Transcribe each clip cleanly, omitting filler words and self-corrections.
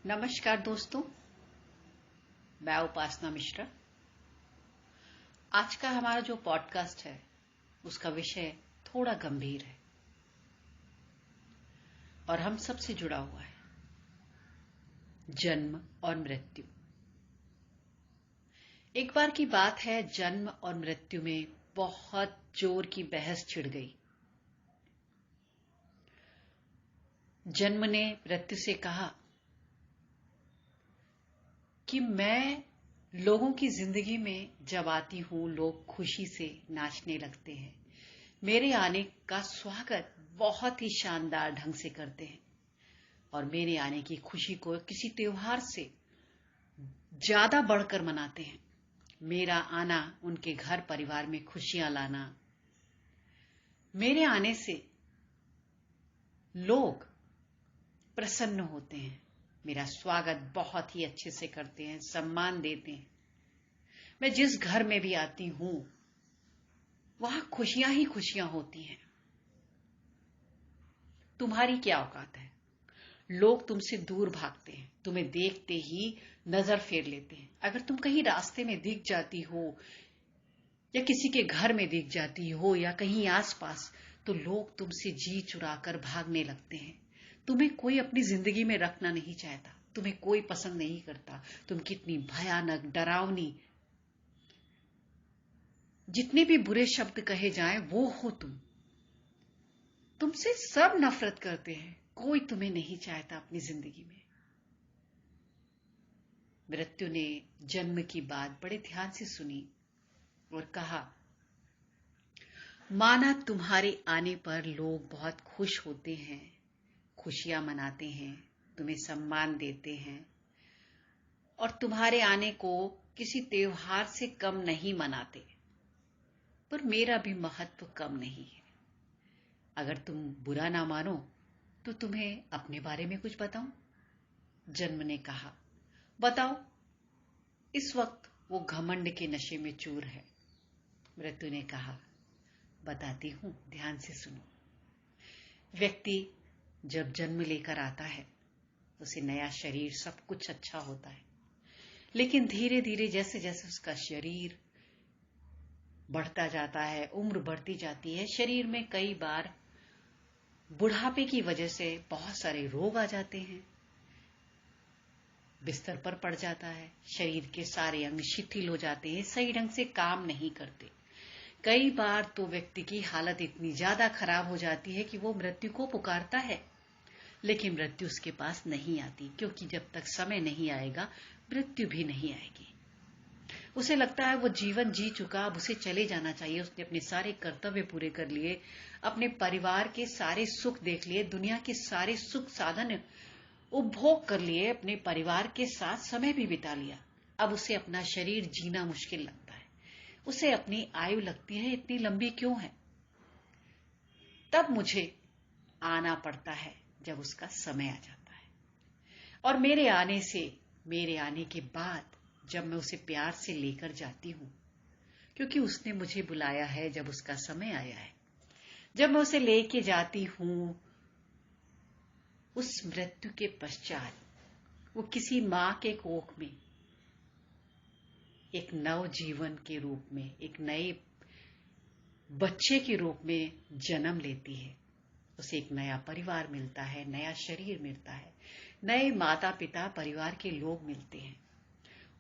नमस्कार दोस्तों, मैं उपासना मिश्रा। आज का हमारा जो पॉडकास्ट है उसका विषय थोड़ा गंभीर है और हम सबसे जुड़ा हुआ है, जन्म और मृत्यु। एक बार की बात है, जन्म और मृत्यु में बहुत जोर की बहस छिड़ गई। जन्म ने मृत्यु से कहा कि मैं लोगों की जिंदगी में जब आती हूं, लोग खुशी से नाचने लगते हैं। मेरे आने का स्वागत बहुत ही शानदार ढंग से करते हैं और मेरे आने की खुशी को किसी त्योहार से ज्यादा बढ़कर मनाते हैं। मेरा आना उनके घर परिवार में खुशियां लाना, मेरे आने से लोग प्रसन्न होते हैं, मेरा स्वागत बहुत ही अच्छे से करते हैं, सम्मान देते हैं। मैं जिस घर में भी आती हूं वहां खुशियां ही खुशियां होती हैं। तुम्हारी क्या औकात है? लोग तुमसे दूर भागते हैं, तुम्हें देखते ही नजर फेर लेते हैं। अगर तुम कहीं रास्ते में दिख जाती हो या किसी के घर में दिख जाती हो या कहीं आसपास, तो लोग तुमसे जी चुराकर भागने लगते हैं। तुम्हें कोई अपनी जिंदगी में रखना नहीं चाहता, तुम्हें कोई पसंद नहीं करता। तुम कितनी भयानक, डरावनी, जितने भी बुरे शब्द कहे जाएं वो हो तुमसे सब नफरत करते हैं। कोई तुम्हें नहीं चाहता अपनी जिंदगी में। मृत्यु ने जन्म की बात बड़े ध्यान से सुनी और कहा, माना तुम्हारे आने पर लोग बहुत खुश होते हैं, खुशियां मनाते हैं, तुम्हें सम्मान देते हैं और तुम्हारे आने को किसी त्योहार से कम नहीं मनाते, पर मेरा भी महत्व कम नहीं है। अगर तुम बुरा ना मानो तो तुम्हें अपने बारे में कुछ बताऊं? जन्म ने कहा, बताओ। इस वक्त वो घमंड के नशे में चूर है। मृत्यु ने कहा, बताती हूं, ध्यान से सुनो। व्यक्ति जब जन्म लेकर आता है, उसे नया शरीर, सब कुछ अच्छा होता है, लेकिन धीरे धीरे जैसे जैसे उसका शरीर बढ़ता जाता है, उम्र बढ़ती जाती है, शरीर में कई बार बुढ़ापे की वजह से बहुत सारे रोग आ जाते हैं, बिस्तर पर पड़ जाता है, शरीर के सारे अंग शिथिल हो जाते हैं, सही ढंग से काम नहीं करते। कई बार तो व्यक्ति की हालत इतनी ज्यादा खराब हो जाती है कि वो मृत्यु को पुकारता है, लेकिन मृत्यु उसके पास नहीं आती, क्योंकि जब तक समय नहीं आएगा मृत्यु भी नहीं आएगी। उसे लगता है वो जीवन जी चुका, अब उसे चले जाना चाहिए। उसने अपने सारे कर्तव्य पूरे कर लिए, अपने परिवार के सारे सुख देख लिए, दुनिया के सारे सुख साधन उपभोग कर लिए, अपने परिवार के साथ समय भी बिता लिया। अब उसे अपना शरीर जीना मुश्किल लगता है, उसे अपनी आयु लगती है इतनी लंबी क्यों है। तब मुझे आना पड़ता है जब उसका समय आ जाता है, और मेरे आने के बाद जब मैं उसे प्यार से लेकर जाती हूं, क्योंकि उसने मुझे बुलाया है जब उसका समय आया है, जब मैं उसे लेके जाती हूं, उस मृत्यु के पश्चात वो किसी मां के कोख में एक नव जीवन के रूप में, एक नए बच्चे के रूप में जन्म लेती है। उसे एक नया परिवार मिलता है, नया शरीर मिलता है, नए माता पिता, परिवार के लोग मिलते हैं।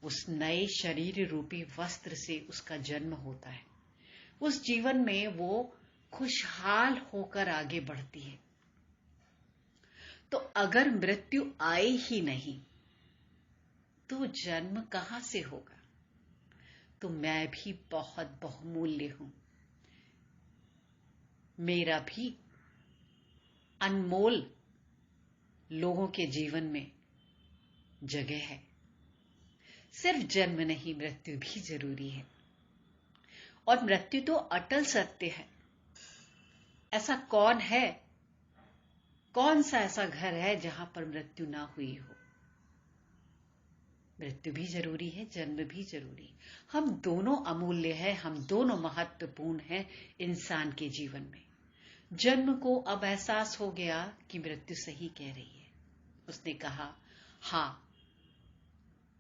उस नए शरीर रूपी वस्त्र से उसका जन्म होता है। उस जीवन में वो खुशहाल होकर आगे बढ़ती है। तो अगर मृत्यु आए ही नहीं तो जन्म कहां से होगा? तो मैं भी बहुत बहुमूल्य हूं, मेरा भी अनमोल लोगों के जीवन में जगह है। सिर्फ जन्म नहीं, मृत्यु भी जरूरी है, और मृत्यु तो अटल सत्य है। ऐसा कौन है, कौन सा ऐसा घर है जहां पर मृत्यु ना हुई हो? मृत्यु भी जरूरी है, जन्म भी जरूरी। हम दोनों अमूल्य हैं, हम दोनों महत्वपूर्ण हैं इंसान के जीवन में। जन्म को अब एहसास हो गया कि मृत्यु सही कह रही है। उसने कहा, हाँ,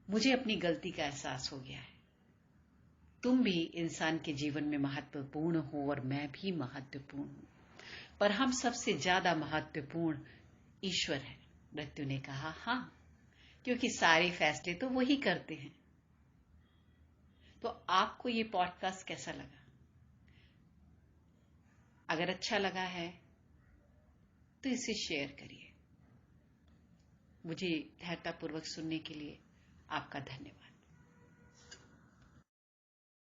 मुझे अपनी गलती का एहसास हो गया है। तुम भी इंसान के जीवन में महत्वपूर्ण हो और मैं भी महत्वपूर्ण हूं, पर हम सबसे ज्यादा महत्वपूर्ण ईश्वर है। मृत्यु ने कहा, हाँ, क्योंकि सारे फैसले तो वही करते हैं। तो आपको ये पॉडकास्ट कैसा लगा? अगर अच्छा लगा है तो इसे शेयर करिए। मुझे धैर्यतापूर्वक सुनने के लिए आपका धन्यवाद।